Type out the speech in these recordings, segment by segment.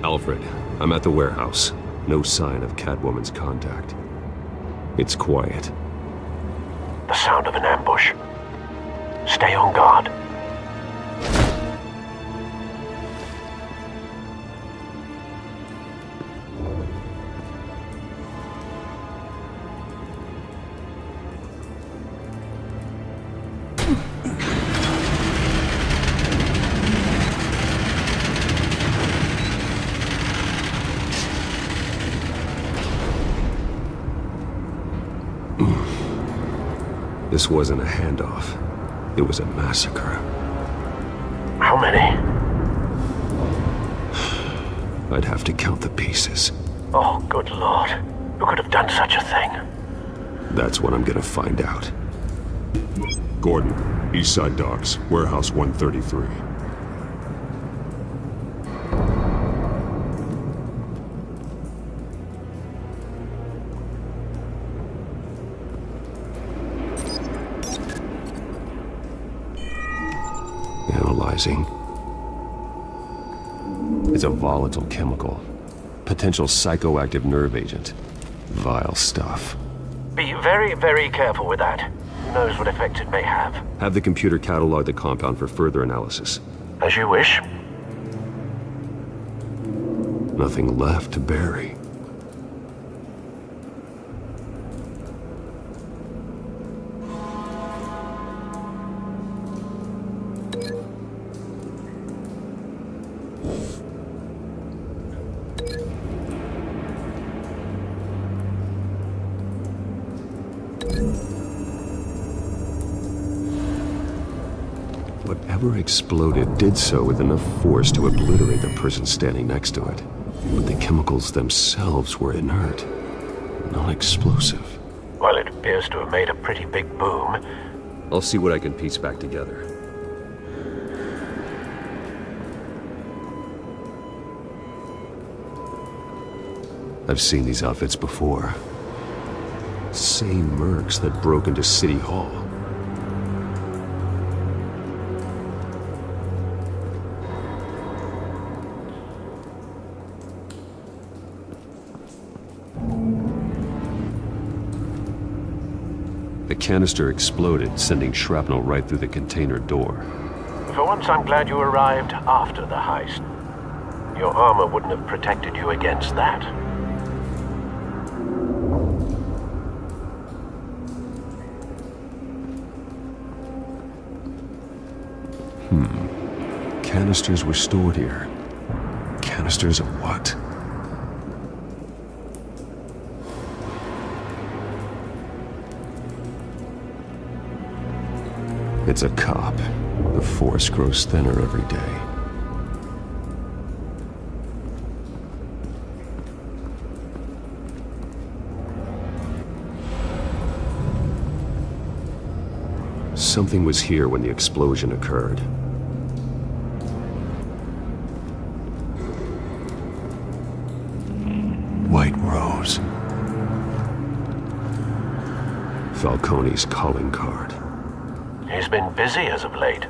Alfred, I'm at the warehouse. No sign of Catwoman's contact. It's quiet. The sound of an ambush. Stay on guard. This wasn't a handoff. It was a massacre. How many? I'd have to count the pieces. Oh, good lord. Who could have done such a thing? That's what I'm gonna find out. Gordon, Eastside Docks, Warehouse 133. Analyzing. It's a volatile chemical. Potential psychoactive nerve agent. Vile stuff. Be very, very careful with that. Who knows what effect it may have. Have the computer catalog the compound for further analysis. As you wish. Nothing left to bury. Whatever exploded did so with enough force to obliterate the person standing next to it. But the chemicals themselves were inert, not explosive. Well, it appears to have made a pretty big boom. I'll see what I can piece back together. I've seen these outfits before. Same mercs that broke into City Hall. The canister exploded, sending shrapnel right through the container door. For once, I'm glad you arrived after the heist. Your armor wouldn't have protected you against that. Canisters were stored here. Canisters of what? It's a cop. The force grows thinner every day. Something was here when the explosion occurred. White Rose. Falcone's calling card. He's been busy as of late.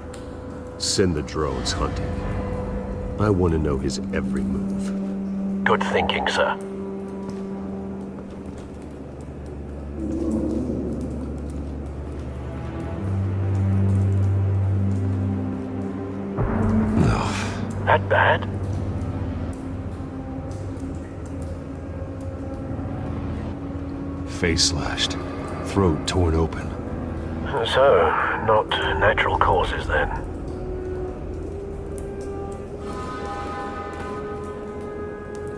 Send the drones hunting. I want to know his every move. Good thinking, sir. No. That bad? Face slashed. Throat torn open. So, not natural causes then.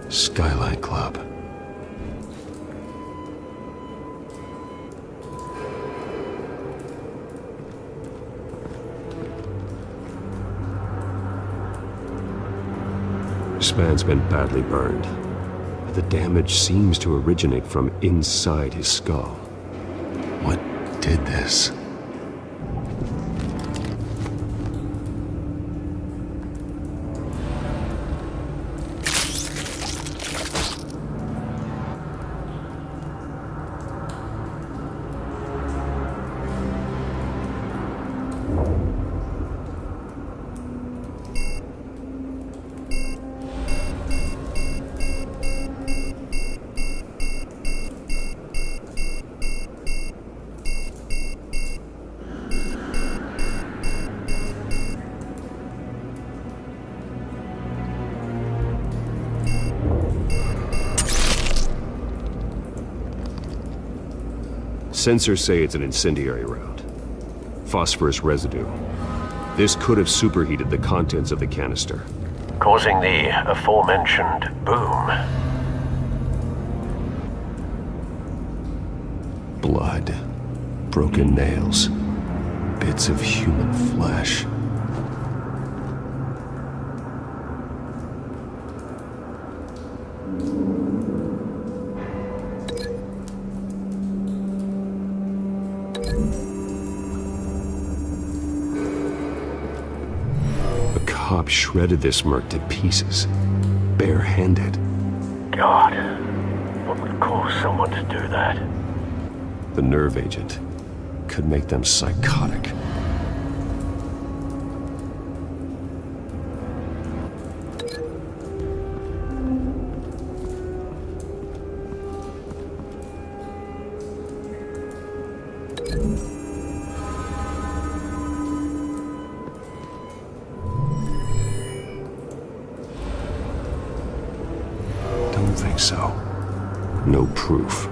Skylight Club. This man's been badly burned. The damage seems to originate from inside his skull. What did this? Sensors say it's an incendiary round. Phosphorus residue. This could have superheated the contents of the canister, causing the aforementioned boom. Blood. Broken nails. Bits of human flesh. A cop shredded this merc to pieces, barehanded. God, what would cause someone to do that? The nerve agent could make them psychotic. Don't think so. No proof.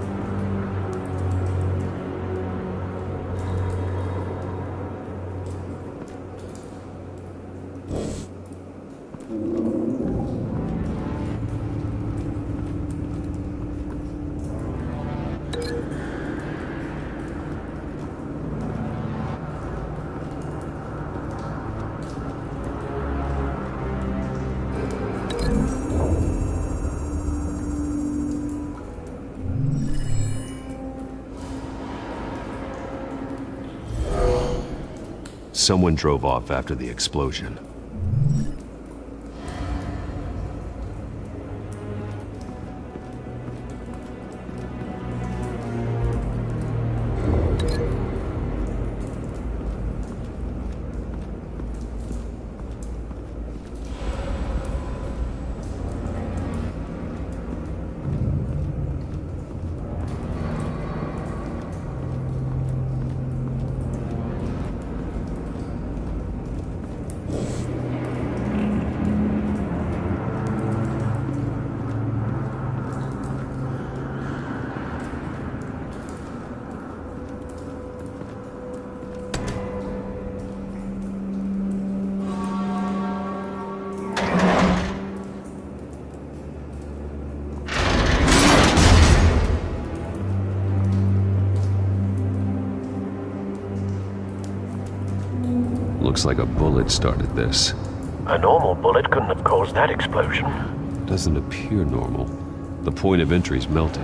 Someone drove off after the explosion. Looks like a bullet started this. A normal bullet couldn't have caused that explosion. Doesn't appear normal. The point of entry's melted.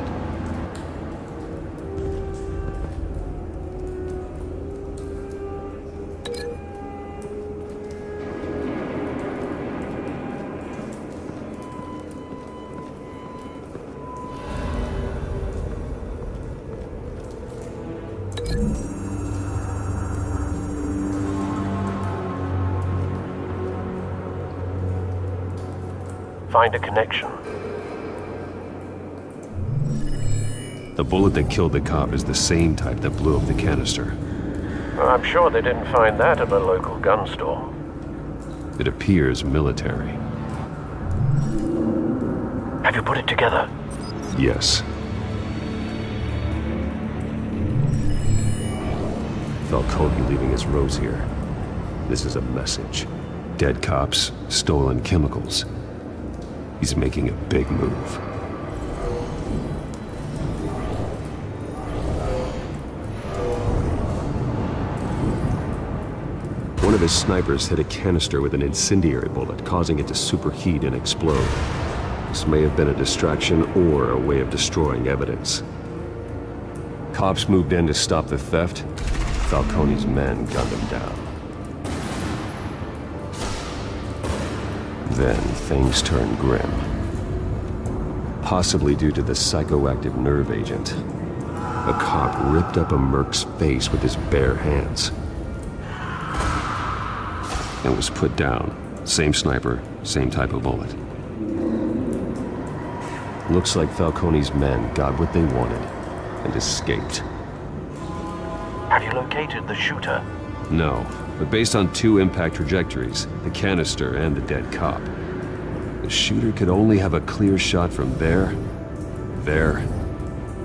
Find a connection. The bullet that killed the cop is the same type that blew up the canister. Well, I'm sure they didn't find that at a local gun store. It appears military. Have you put it together? Yes. Falcone leaving his rose here. This is a message. Dead cops, stolen chemicals. He's making a big move. One of his snipers hit a canister with an incendiary bullet, causing it to superheat and explode. This may have been a distraction or a way of destroying evidence. Cops moved in to stop the theft. Falcone's men gunned him down. Then things turned grim. Possibly due to the psychoactive nerve agent. A cop ripped up a merc's face with his bare hands. And was put down. Same sniper, same type of bullet. Looks like Falcone's men got what they wanted and escaped. Have you located the shooter? No, but based on two impact trajectories, the canister and the dead cop, the shooter could only have a clear shot from there,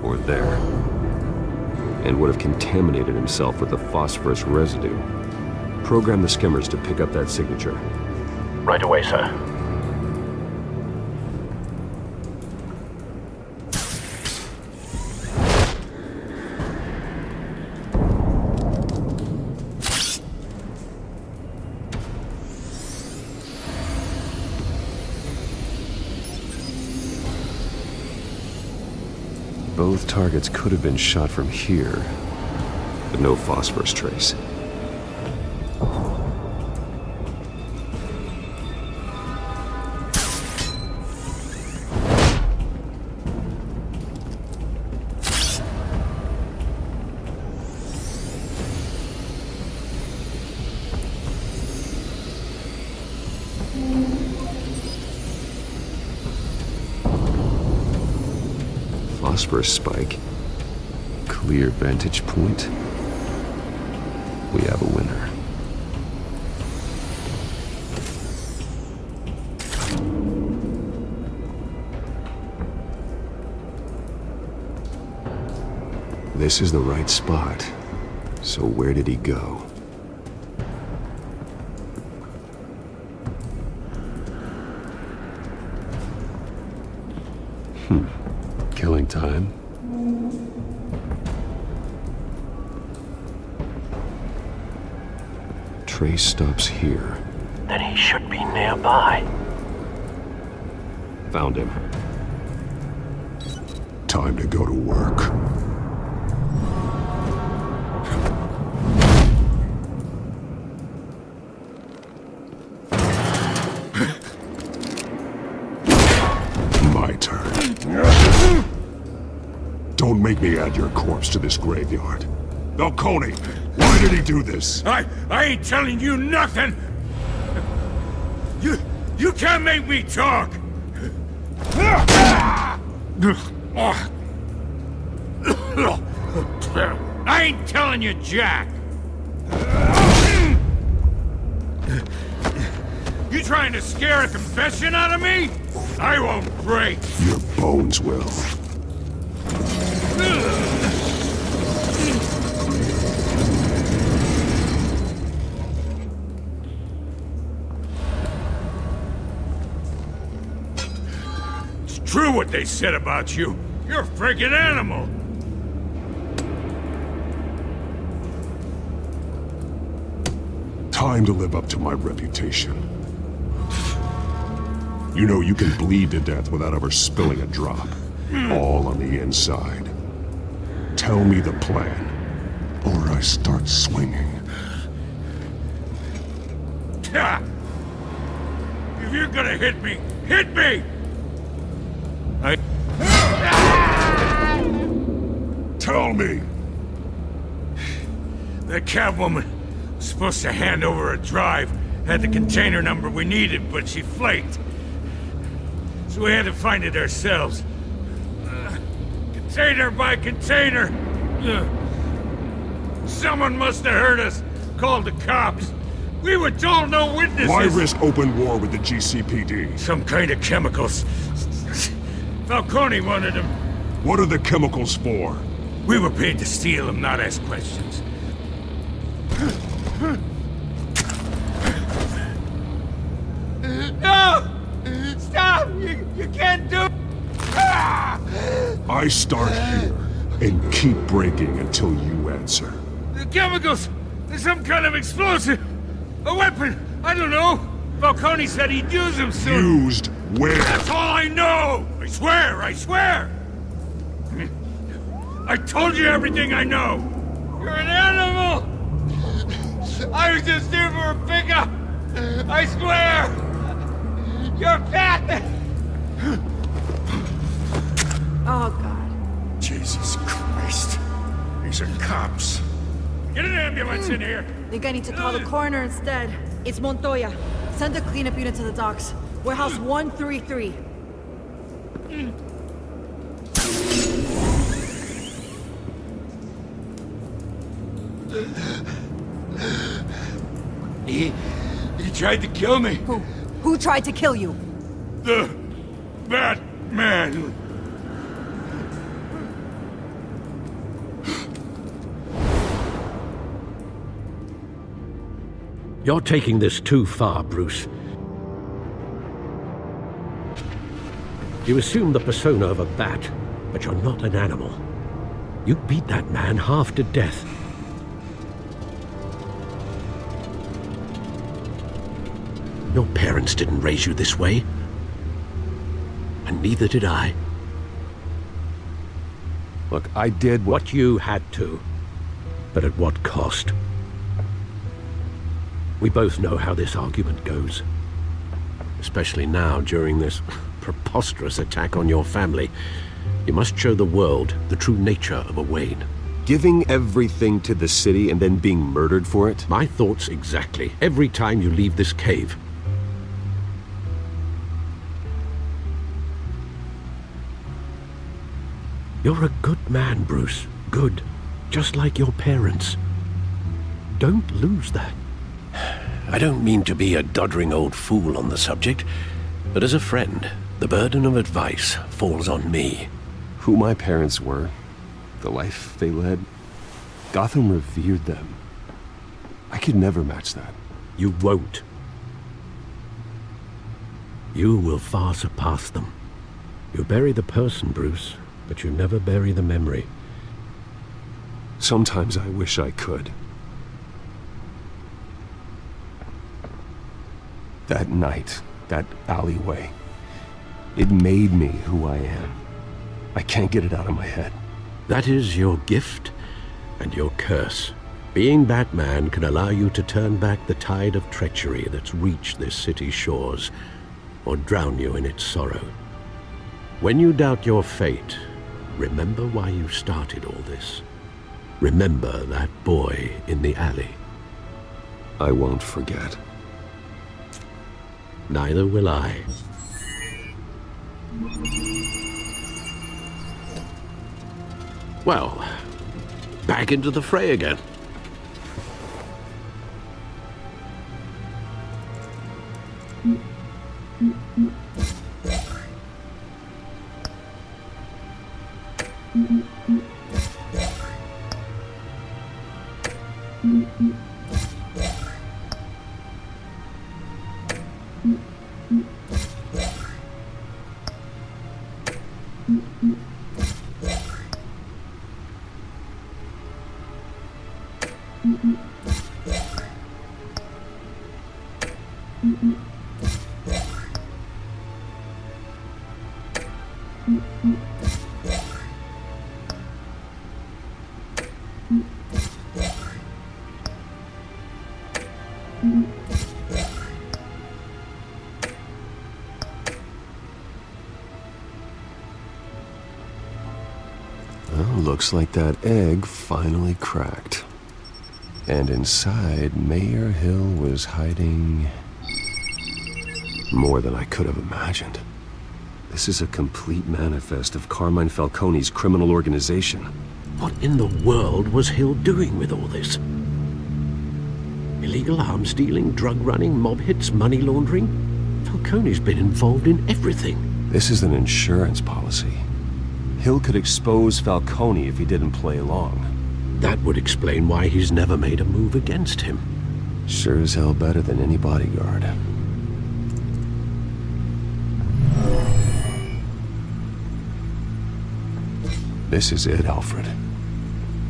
or there. and would have contaminated himself with the phosphorus residue. Program the skimmers to pick up that signature. Right away, sir. Both targets could have been shot from here, but no phosphorus trace. Phosphorus spike. Clear vantage point. We have a winner. This is the right spot. So where did he go? Killing time. Trace stops here. Then he should be nearby. Found him. Time to go to work. My turn. Don't make me add your corpse to this graveyard. Falcone, why did he do this? I ain't telling you nothing! You can't make me talk! I ain't telling you jack! You trying to scare a confession out of me? I won't break! Your bones will. It's true what they said about you. You're a friggin' animal! Time to live up to my reputation. You know you can bleed to death without ever spilling a drop. All on the inside. Tell me the plan, or I start swinging. If you're gonna hit me, hit me! Tell me! The Catwoman was supposed to hand over a drive, had the container number we needed, but she flaked. So we had to find it ourselves. Container by container! Someone must have heard us, called the cops. We were told no witnesses! Why risk open war with the GCPD? Some kind of chemicals. Falcone wanted them. What are the chemicals for? We were paid to steal them, not ask questions. No! Stop! You can't do... I start here and keep breaking until you answer. The chemicals! There's some kind of explosive! A weapon! I don't know! Falcone said he'd use them soon! Used where? That's all I know! I swear! I swear! I told you everything I know! You're an animal! I was just here for a pickup! I swear! You're fat! Oh, God. Jesus Christ. These are cops. Get an ambulance in here! Think I need to call the coroner instead. It's Montoya. Send a cleanup unit to the docks. Warehouse 133. He tried to kill me. Who tried to kill you? The Batman. You're taking this too far, Bruce. You assume the persona of a bat, but you're not an animal. You beat that man half to death. Your parents didn't raise you this way. And neither did I. Look, I did What you had to. But at what cost? We both know how this argument goes. Especially now, during this preposterous attack on your family. You must show the world the true nature of a Wayne. Giving everything to the city and then being murdered for it? My thoughts exactly. Every time you leave this cave. You're a good man, Bruce. Good. Just like your parents. Don't lose that. I don't mean to be a doddering old fool on the subject, but as a friend, the burden of advice falls on me. Who my parents were, the life they led, Gotham revered them. I could never match that. You won't. You will far surpass them. You bury the person, Bruce, but you never bury the memory. Sometimes I wish I could. That night, that alleyway, it made me who I am. I can't get it out of my head. That is your gift and your curse. Being Batman can allow you to turn back the tide of treachery that's reached this city's shores, or drown you in its sorrow. When you doubt your fate, remember why you started all this. Remember that boy in the alley. I won't forget. Neither will I. Well, back into the fray again. Looks like that egg finally cracked. And inside, Mayor Hill was hiding more than I could have imagined. This is a complete manifest of Carmine Falcone's criminal organization. What in the world was Hill doing with all this? Illegal arms dealing, drug running, mob hits, money laundering? Falcone's been involved in everything. This is an insurance policy. Hill could expose Falcone if he didn't play along. That would explain why he's never made a move against him. Sure as hell better than any bodyguard. This is it, Alfred.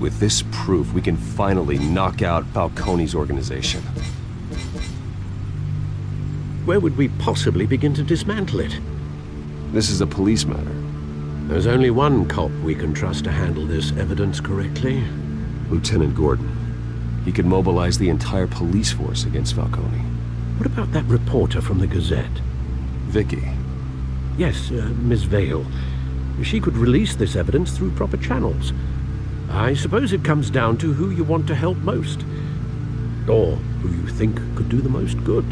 With this proof, we can finally knock out Falcone's organization. Where would we possibly begin to dismantle it? This is a police matter. There's only one cop we can trust to handle this evidence correctly. Lieutenant Gordon. He could mobilize the entire police force against Falcone. What about that reporter from the Gazette? Vicky. Yes, Miss Vale. She could release this evidence through proper channels. I suppose it comes down to who you want to help most. Or who you think could do the most good.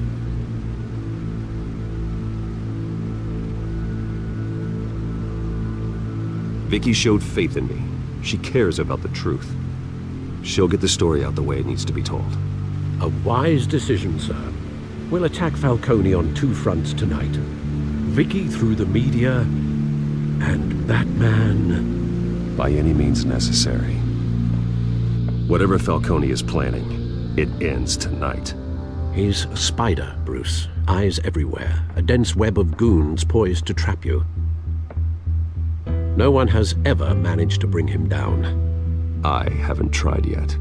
Vicky showed faith in me. She cares about the truth. She'll get the story out the way it needs to be told. A wise decision, sir. We'll attack Falcone on two fronts tonight. Vicky through the media, and Batman... by any means necessary. Whatever Falcone is planning, it ends tonight. He's a spider, Bruce. Eyes everywhere. A dense web of goons poised to trap you. No one has ever managed to bring him down. I haven't tried yet.